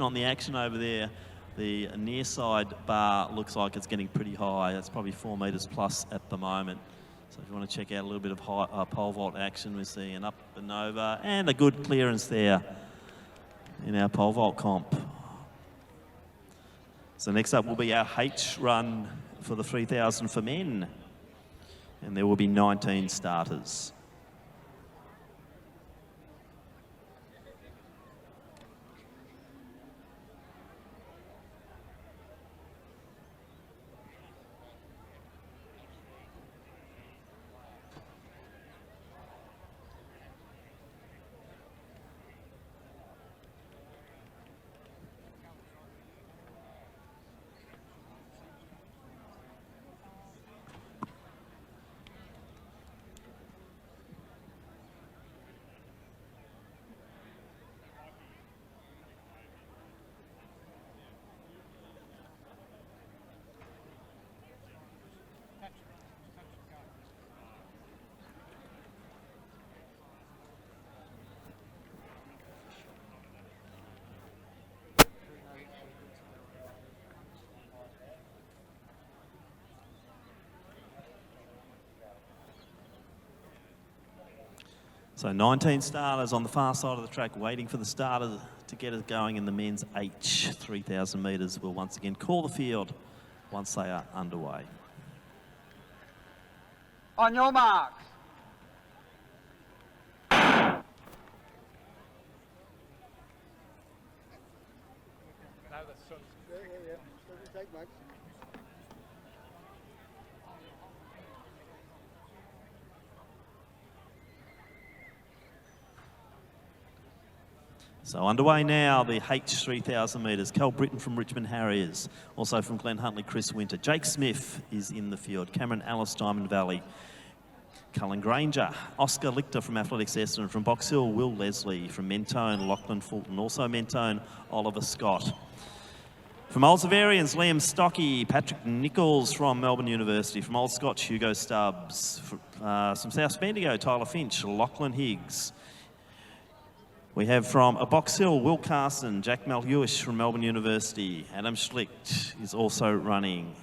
On the action over there, the near side bar looks like it's getting pretty high. That's probably 4 metres plus at the moment. So if you want to check out a little bit of high, pole vault action, we see an up and over and a good clearance there in our pole vault comp. So next up will be our H run for the 3,000 for men, and there will be 19 starters. So 19 starters on the far side of the track waiting for the starter to get us going in the men's H 3,000 metres. We'll once again call the field once they are underway. On your marks. So underway now, the H 3,000 metres. Cal Britton from Richmond Harriers. Also from Glen Huntly, Chris Winter. Jake Smith is in the field. Cameron Alice, Diamond Valley. Cullen Granger. Oscar Lichter from Athletics Essendon. From Box Hill, Will Leslie. From Mentone, Lachlan Fulton. Also Mentone, Oliver Scott. From Old Zavarians, Liam Stocky. Patrick Nichols from Melbourne University. From Old Scotch, Hugo Stubbs. From South Bendigo, Tyler Finch. Lachlan Higgs. We have from a Box Hill, Will Carson, Jack Malhewish from Melbourne University. Adam Schlicht is also running.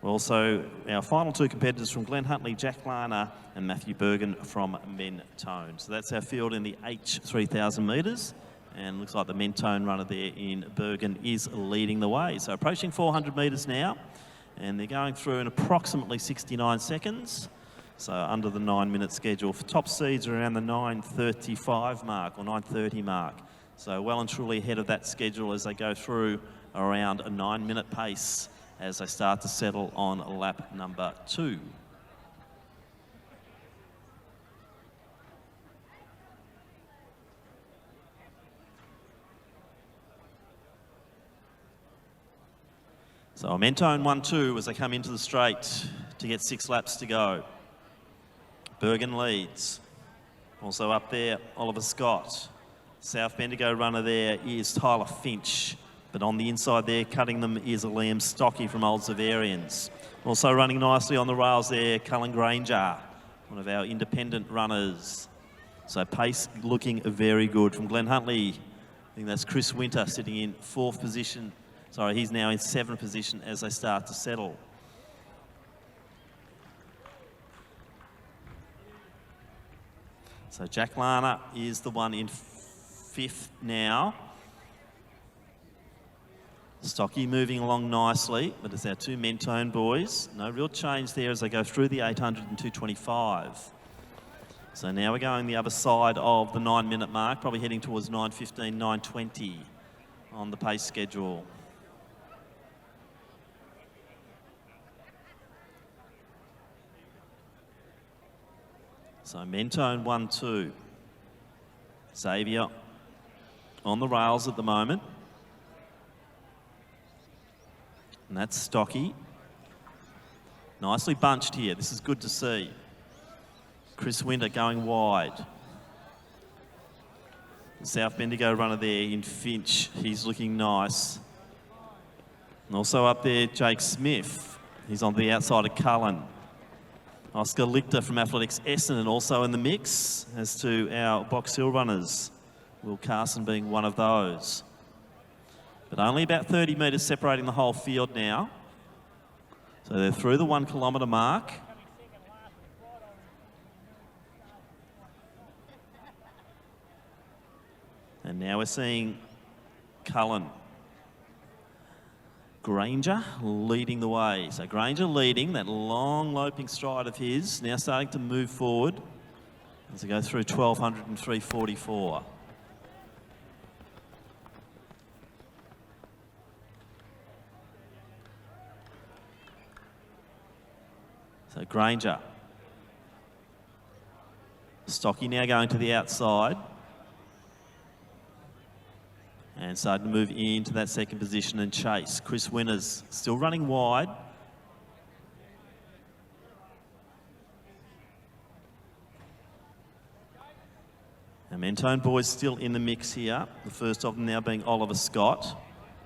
Also, our final two competitors from Glen Huntly, Jack Larner and Matthew Bergen from Mentone. So that's our field in the H 3,000 metres. And looks like the Mentone runner there in Bergen is leading the way. So approaching 400 metres now. And they're going through in approximately 69 seconds. So under the 9-minute schedule. For top seeds are around the 9:35 mark or 9:30 mark. So well and truly ahead of that schedule as they go through around a 9-minute pace as they start to settle on lap number 2. So Mentone 1-2 as they come into the straight to get 6 laps to go. Bergen leads. Also up there, Oliver Scott. South Bendigo runner there is Tyler Finch. But on the inside there, cutting them is Liam Stocky from Old Zavarians. Also running nicely on the rails there, Cullen Granger, one of our independent runners. So pace looking very good. From Glen Huntly, I think that's Chris Winter sitting in 4th position. Sorry, he's now in 7th position as they start to settle. So Jack Larner is the one in 5th now. Stocky moving along nicely, but it's our two Mentone boys. No real change there as they go through the 800 and 225. So now we're going the other side of the 9-minute mark, probably heading towards 9:15, 9:20 on the pace schedule. So Mentone 1-2. Xavier on the rails at the moment. And that's Stocky. Nicely bunched here. This is good to see. Chris Winter going wide. The South Bendigo runner there in Finch. He's looking nice. And also up there, Jake Smith. He's on the outside of Cullen. Oscar Lichter from Athletics Essendon also in the mix, as to our Box Hill runners. Will Carson being one of those. But only about 30 metres separating the whole field now. So they're through the 1 kilometre mark. And now we're seeing Cullen. Granger leading the way. So Granger leading, that long loping stride of his, now starting to move forward as they go through 1200 and 344. So Granger. Stocky now going to the outside. And starting to move into that second position and chase. Chris Winters still running wide. And Mentone boys still in the mix here. The first of them now being Oliver Scott.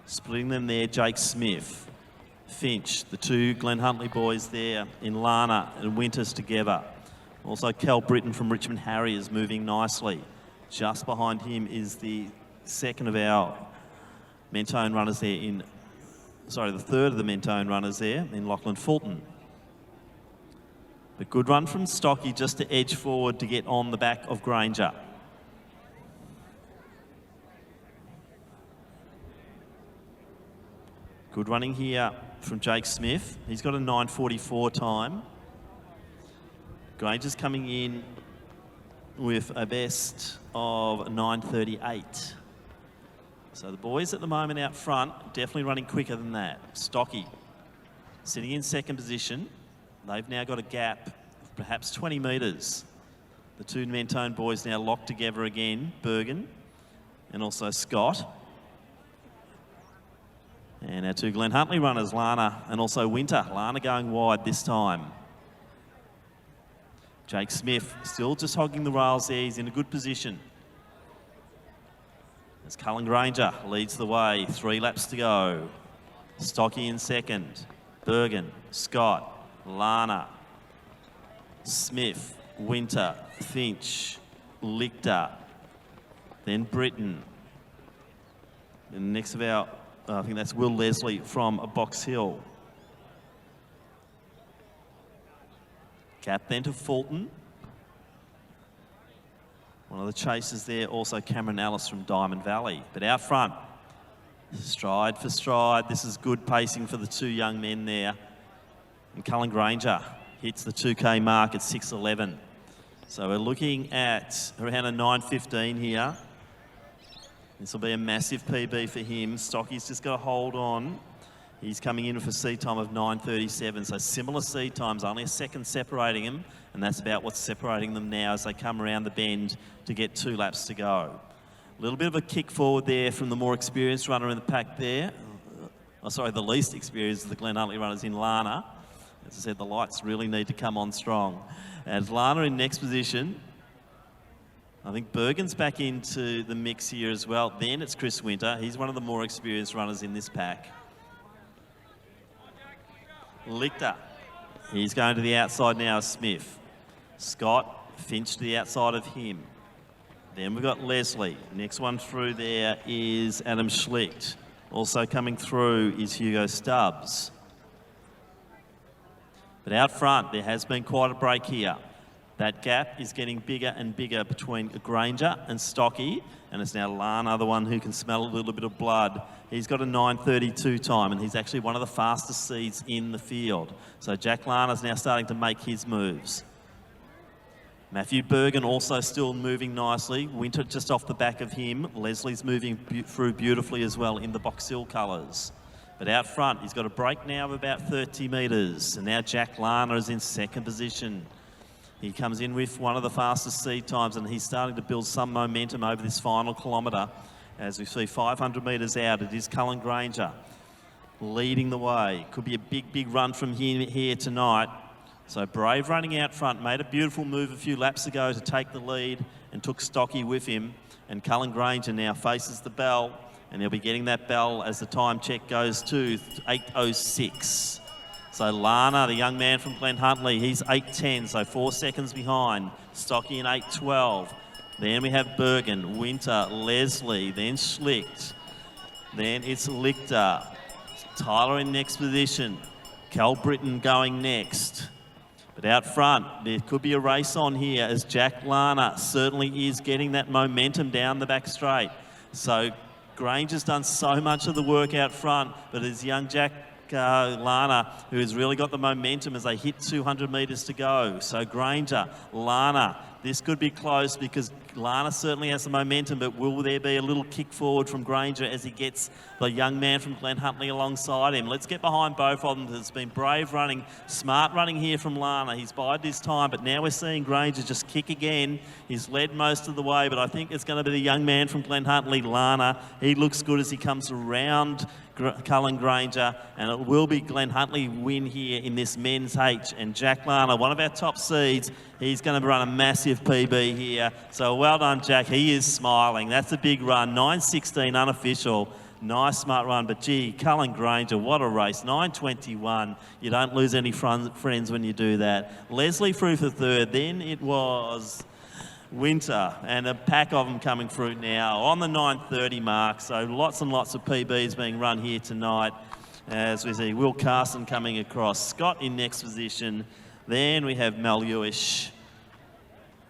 Splitting them there, Jake Smith. Finch, the 2 Glen Huntley boys there in Lana and Winters together. Also Cal Britton from Richmond Harriers moving nicely. Just behind him is the second of our Mentone runners there the third of the Mentone runners there in Lachlan Fulton. But good run from Stocky just to edge forward to get on the back of Granger. Good running here from Jake Smith. He's got a 9:44 time. Granger's coming in with a best of 9:38. So the boys at the moment out front, definitely running quicker than that. Stocky sitting in second position. They've now got a gap of perhaps 20 metres. The 2 Mentone boys now locked together again, Bergen and also Scott. And our 2 Glen Huntley runners, Lana and also Winter. Lana going wide this time. Jake Smith still just hogging the rails there. He's in a good position. As Cullen Granger leads the way, 3 laps to go. Stocky in second. Bergen, Scott, Lana, Smith, Winter, Finch, Lichter, then Britton. And next of our, I think that's Will Leslie from Box Hill. Gap then to Fulton. One of the chasers there, also Cameron Ellis from Diamond Valley. But out front, stride for stride. This is good pacing for the 2 young men there. And Cullen Granger hits the 2K mark at 6:11. So we're looking at around a 9:15 here. This will be a massive PB for him. Stocky's just got to hold on. He's coming in with a seed time of 9:37, so similar seed times, only a second separating them, and that's about what's separating them now as they come around the bend to get 2 laps to go. A little bit of a kick forward there from the more experienced runner in the pack there. The least experienced of the Glen Huntley runners in Lana. As I said, the lights really need to come on strong. As Lana in next position, I think Bergen's back into the mix here as well. Then it's Chris Winter. He's one of the more experienced runners in this pack. Lichter, he's going to the outside now, Smith. Scott, Finch to the outside of him. Then we've got Leslie. Next one through there is Adam Schlicht. Also coming through is Hugo Stubbs. But out front, there has been quite a break here. That gap is getting bigger and bigger between Granger and Stocky, and it's now Lana, the one who can smell a little bit of blood. He's got a 9:32 time, and he's actually one of the fastest seeds in the field. So Jack Lana's now starting to make his moves. Matthew Bergen also still moving nicely. Winter just off the back of him. Leslie's moving through beautifully as well in the Box Hill colours. But out front, he's got a break now of about 30 metres. And now Jack Lana is in second position. He comes in with one of the fastest seed times, and he's starting to build some momentum over this final kilometre. As we see 500 metres out, it is Cullen Granger leading the way. Could be a big, big run from him here tonight. So Brave running out front, made a beautiful move a few laps ago to take the lead and took Stocky with him. And Cullen Granger now faces the bell, and he'll be getting that bell as the time check goes to 8:06. So Lana, the young man from Glen Huntley, he's 8:10, so 4 seconds behind. Stocky in 8:12. Then we have Bergen, Winter, Leslie, then Schlicht. Then it's Lichter. Tyler in next position. Cal Britton going next. But out front, there could be a race on here as Jack Lana certainly is getting that momentum down the back straight. So Granger's done so much of the work out front, but it's young Jack Lana who has really got the momentum as they hit 200 metres to go. So Granger, Lana, this could be close because Lana certainly has the momentum, but will there be a little kick forward from Granger as he gets the young man from Glen Huntly alongside him? Let's get behind both of them. It's been brave running, smart running here from Lana. He's bided his time, but now we're seeing Granger just kick again. He's led most of the way, but I think it's going to be the young man from Glen Huntly, Lana. He looks good as he comes around Cullen Granger, and it will be Glen Huntly win here in this men's H. And Jack Lana, one of our top seeds, he's going to run a massive PB here. So well done, Jack. He is smiling. That's a big run. 9:16 unofficial. Nice, smart run. But gee, Cullen Granger, what a race. 9:21. You don't lose any friends when you do that. Leslie through for third. Then it was Winter, and a pack of them coming through now on the 9:30 mark. So lots and lots of PBs being run here tonight. As we see Will Carson coming across. Scott in next position. Then we have Mel Ewish.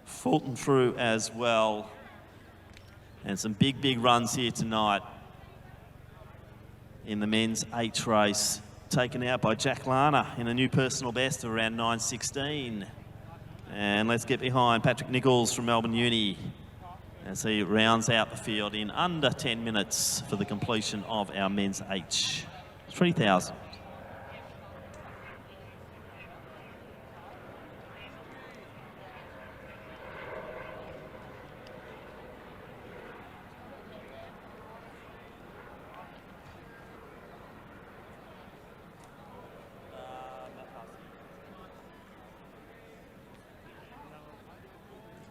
Fulton through as well. And some big, big runs here tonight in the men's H race. Taken out by Jack Lana in a new personal best of around 9:16. And let's get behind Patrick Nichols from Melbourne Uni as he rounds out the field in under 10 minutes for the completion of our men's H. 3,000.